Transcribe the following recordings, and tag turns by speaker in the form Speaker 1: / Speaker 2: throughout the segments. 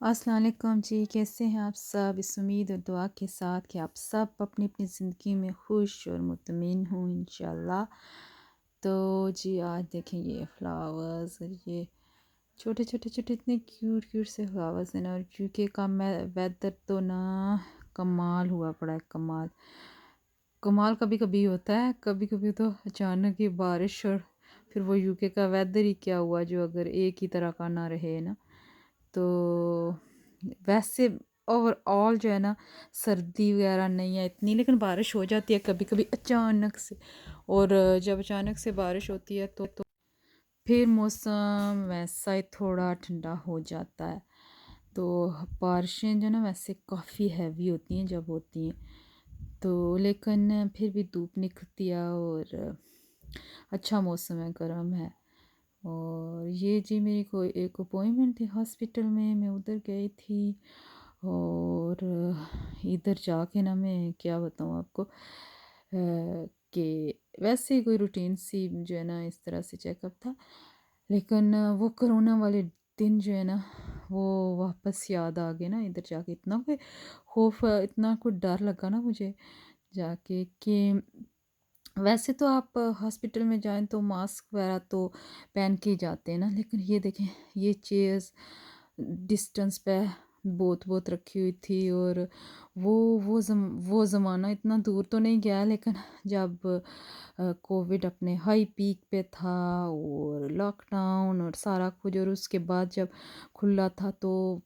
Speaker 1: अस्सलाम वालेकुम जी, कैसे हैं आप सब? इस उम्मीद और दुआ के साथ कि आप सब अपनी अपनी ज़िंदगी में खुश और मुतमईन हों इंशाल्लाह। तो जी आज देखें ये फ्लावर्स और ये छोटे छोटे छोटे इतने क्यूट क्यूट से फ्लावर्स हैं ना। और यूके का वेदर तो ना कमाल हुआ पड़ा है, कमाल कमाल कभी कभी होता है, कभी कभी तो अचानक ही बारिश और फिर वो यूके का वेदर ही क्या हुआ जो अगर एक ही तरह का ना रहे ना। तो वैसे ओवरऑल जो है ना सर्दी वगैरह नहीं है इतनी, लेकिन बारिश हो जाती है कभी कभी अचानक से। और जब अचानक से बारिश होती है तो फिर मौसम वैसा ही थोड़ा ठंडा हो जाता है। तो बारिशें जो ना वैसे काफ़ी हैवी होती हैं जब होती हैं तो, लेकिन फिर भी धूप निकलती है और अच्छा मौसम है, गर्म है। और ये जी मेरी कोई एक अपॉइंटमेंट थी हॉस्पिटल में, मैं उधर गई थी। और इधर जाके ना मैं क्या बताऊँ आपको कि वैसे ही कोई रूटीन सी जो है ना इस तरह से चेकअप था। लेकिन वो कोरोना वाले दिन जो है ना वो वापस याद आ गए ना, इधर जाके इतना कोई खौफ, इतना कोई डर लगा ना मुझे जाके कि वैसे तो आप हॉस्पिटल में जाएं तो मास्क वगैरह तो पहन के ही जाते हैं ना, लेकिन ये देखें ये चेयर्स डिस्टेंस पे बहुत बहुत रखी हुई थी। और वो वो ज़माना इतना दूर तो नहीं गया, लेकिन जब कोविड अपने हाई पीक पे था और लॉकडाउन और सारा कुछ, और उसके बाद जब खुला था तो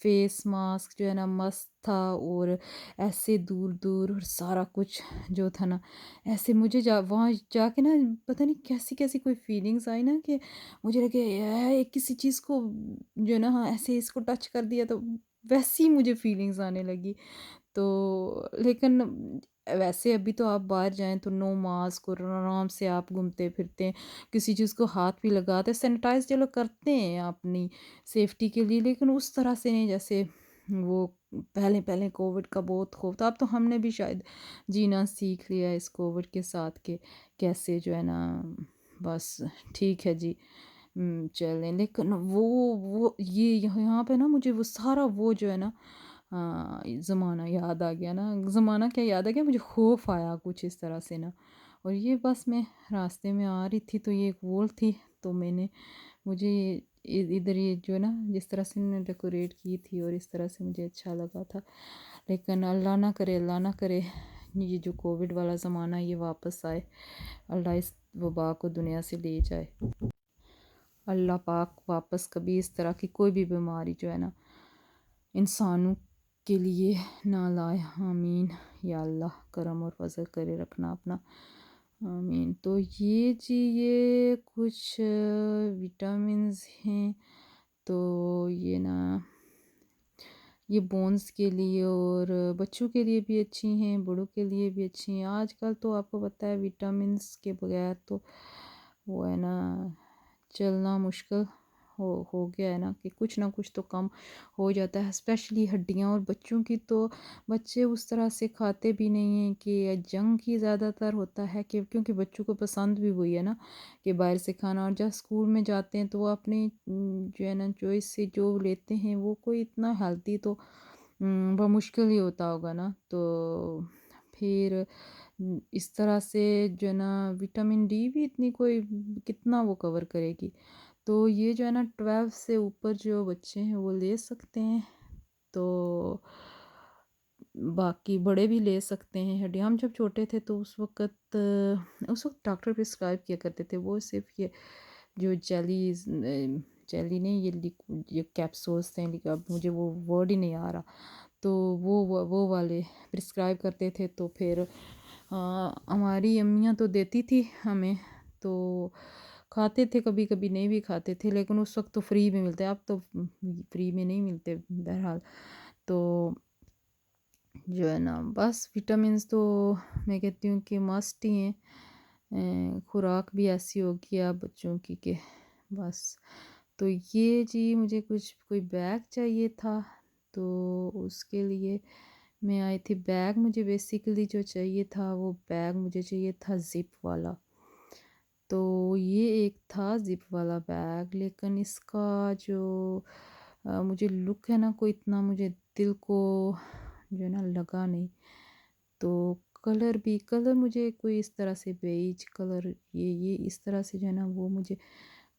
Speaker 1: फेस मास्क जो है ना मस्त था। और ऐसे दूर दूर और सारा कुछ जो था ना, ऐसे मुझे वहाँ जाके ना पता नहीं कैसी कैसी कोई फीलिंग्स आई ना कि मुझे लगे यार किसी चीज़ को जो है ना, हाँ ऐसे इसको टच कर दिया तो वैसी मुझे फीलिंग्स आने लगी। तो लेकिन वैसे अभी तो आप बाहर जाएं तो नो मास्क और आराम से आप घूमते फिरते हैं, किसी चीज़ को हाथ भी लगाते, सैनिटाइज चलो करते हैं अपनी सेफ्टी के लिए, लेकिन उस तरह से नहीं जैसे वो पहले पहले कोविड का बहुत खौफ था। अब तो हमने भी शायद जीना सीख लिया है इस कोविड के साथ के कैसे जो है ना, बस ठीक है जी। चलें, लेकिन वो ये यहाँ पे ना मुझे वो सारा वो जो है ना, हाँ ज़माना याद आ गया ना। ज़माना क्या याद आ गया, मुझे खौफ आया कुछ इस तरह से ना। और ये बस मैं रास्ते में आ रही थी तो ये एक वॉल थी, तो मैंने मुझे इधर ये जो है ना जिस तरह से इन्होंने डेकोरेट की थी और इस तरह से मुझे अच्छा लगा था। लेकिन अल्लाह ना करे, अल्लाह ना करे ये जो कोविड वाला ज़माना ये वापस आए, अल्लाह इस वबा को दुनिया से ले जाए। अल्लाह पाक वापस कभी इस तरह की कोई भी बीमारी जो है ना इंसानों के लिए ना लाए, आमीन। या अल्लाह करम और फजल करे रखना अपना, आमीन। तो ये जी ये कुछ विटामिन्स हैं, तो ये ना ये बोन्स के लिए और बच्चों के लिए भी अच्छी हैं, बड़ों के लिए भी अच्छी हैं। आजकल तो आपको पता है विटामिन्स के बगैर तो वो है ना चलना मुश्किल हो गया है ना, कि कुछ ना कुछ तो कम हो जाता है, स्पेशली हड्डियाँ। और बच्चों की तो बच्चे उस तरह से खाते भी नहीं हैं कि जंक ही ज़्यादातर होता है, कि क्योंकि बच्चों को पसंद भी वही है ना कि बाहर से खाना। और जब स्कूल में जाते हैं तो वो अपने जो है ना चॉइस से जो लेते हैं वो कोई इतना हेल्दी तो मुश्किल ही होता होगा ना। तो फिर इस तरह से जो है ना विटामिन डी भी इतनी कोई कितना वो कवर करेगी। तो ये जो है ना 12 से ऊपर जो बच्चे हैं वो ले सकते हैं, तो बाकी बड़े भी ले सकते हैं। हड्डी हम जब छोटे थे तो उस वक्त डॉक्टर प्रिस्क्राइब किया करते थे, वो सिर्फ ये जो जेली नहीं ये कैप्सूल्स थे, लेकिन अब मुझे वो वर्ड ही नहीं आ रहा। तो वो वाले प्रिस्क्राइब करते थे। तो फिर हमारी अम्मियाँ तो देती थी हमें, तो खाते थे, कभी कभी नहीं भी खाते थे, लेकिन उस वक्त तो फ्री में मिलते, अब तो फ्री में नहीं मिलते बहरहाल। तो जो है ना बस विटामिन्स तो मैं कहती हूँ कि मस्ट ही हैं। खुराक भी ऐसी होगी आप बच्चों की कि बस। तो ये जी मुझे कुछ कोई बैग चाहिए था, तो उसके लिए मैं आई थी। बैग मुझे बेसिकली जो चाहिए था वो बैग मुझे चाहिए था ज़िप वाला। तो ये एक था ज़िप वाला बैग, लेकिन इसका जो मुझे लुक है ना कोई इतना मुझे दिल को जो है ना लगा नहीं। तो कलर मुझे कोई इस तरह से बेज कलर, ये इस तरह से जो है ना वो मुझे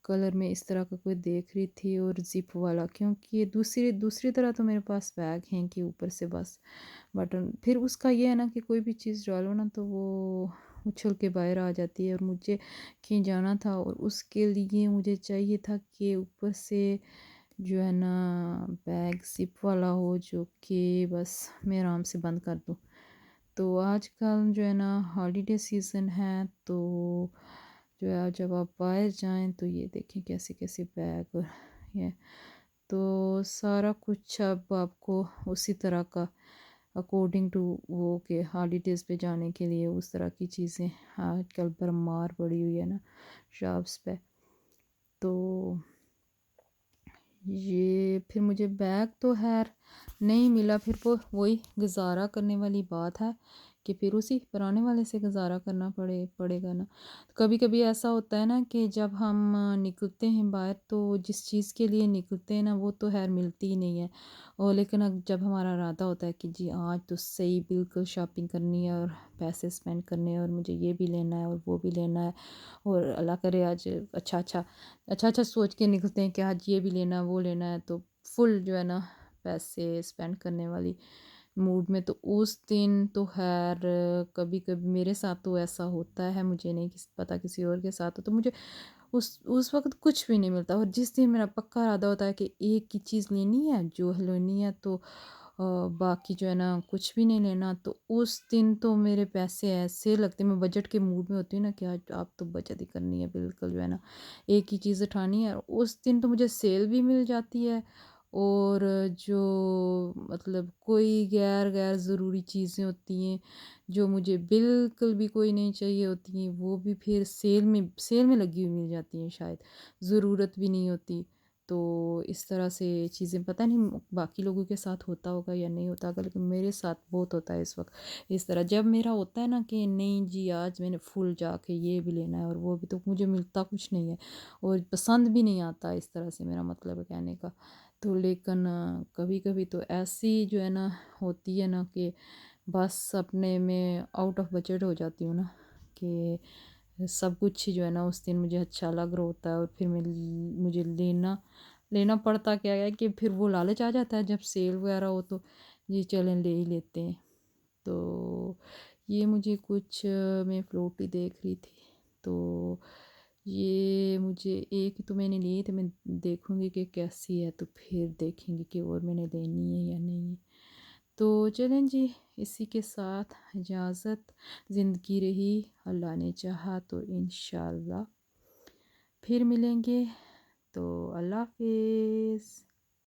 Speaker 1: कलर में इस तरह का कोई देख रही थी, और ज़िप वाला, क्योंकि ये दूसरी दूसरी तरह तो मेरे पास बैग हैं कि ऊपर से बस बटन, फिर उसका ये है ना कि कोई भी चीज़ डालो ना तो वो उछल के बाहर आ जाती है, और मुझे कहीं जाना था और उसके लिए मुझे चाहिए था कि ऊपर से जो है ना बैग ज़िप वाला हो, जो कि बस मैं आराम से बंद कर दूँ। तो आजकल जो है ना हॉलीडे सीज़न है, तो जो है जब आप बाहर जाएँ तो ये देखें कैसे-कैसे बैग और ये, तो सारा कुछ अब आपको उसी तरह का अकॉर्डिंग टू वो कि हॉलीडेज़ पे जाने के लिए उस तरह की चीज़ें आजकल भरमार पड़ी हुई है ना शॉप्स पे। तो ये फिर मुझे बैग तो खैर नहीं मिला, फिर वो वही गुज़ारा करने वाली बात है कि फिर उसी पुराने वाले से गुज़ारा करना पड़ेगा ना। कभी-कभी ऐसा होता है ना कि जब हम निकलते हैं बाहर, तो जिस चीज़ के लिए निकलते हैं ना वो तो खैर मिलती ही नहीं है। और लेकिन जब हमारा इरादा होता है कि जी आज तो सही बिल्कुल शॉपिंग करनी है और पैसे स्पेंड करने हैं और मुझे ये भी लेना है और वो भी लेना है, और अल्लाह करे आज अच्छा-अच्छा सोच के निकलते हैं कि आज ये भी लेना है, वो लेना है, तो फुल जो है ना पैसे स्पेंड करने वाली मूड में, तो उस दिन तो ख़ैर कभी-कभी मेरे साथ तो ऐसा होता है, मुझे नहीं पता किसी और के साथ हो, तो मुझे उस वक़्त कुछ भी नहीं मिलता, और जिस दिन मेरा पक्का इरादा होता है कि एक ही चीज़ लेनी है, जो लेनी है, तो बाकी जो है ना कुछ भी नहीं लेना, तो उस दिन तो मेरे पैसे ऐसे लगते हैं, मैं बजट के मूड में होती हूँ ना कि आज आप तो बचत ही करनी है बिल्कुल जो है ना, एक ही चीज़ उठानी है। उस दिन तो मुझे सेल भी मिल जाती है, और जो मतलब कोई गैर ज़रूरी चीज़ें होती हैं, जो मुझे बिल्कुल भी कोई नहीं चाहिए होती हैं, वो भी फिर सेल में लगी हुई मिल जाती हैं शायद, ज़रूरत भी नहीं होती। तो इस तरह से चीज़ें पता नहीं बाकी लोगों के साथ होता होगा या नहीं होता होगा, लेकिन मेरे साथ बहुत होता है इस वक़्त। इस तरह जब मेरा होता है ना कि नहीं जी आज मैंने फुल जाके ये भी लेना है और वो भी, तो मुझे मिलता कुछ नहीं है और पसंद भी नहीं आता, इस तरह से मेरा मतलब है कहने का। तो लेकिन कभी-कभी तो ऐसी जो है ना होती है ना कि बस अपने में आउट ऑफ बजट हो जाती हूँ ना, कि सब कुछ ही जो है ना उस दिन मुझे अच्छा लग रहा होता है, और फिर मुझे लेना लेना पड़ता क्या है कि फिर वो लालच आ जाता है जब सेल वगैरह हो, तो जी चलें ले ही लेते हैं। तो ये मुझे कुछ मैं फ्लोटी देख रही थी, तो ये मुझे एक तो मैंने ली थी, मैं देखूँगी कि कैसी है, तो फिर देखेंगे कि और मैंने लेनी है या नहीं। तो चलें जी, इसी के साथ इजाज़त, ज़िंदगी रही, अल्लाह ने चाहा तो इंशाअल्लाह फिर मिलेंगे, तो अल्लाह हाफ़िज़।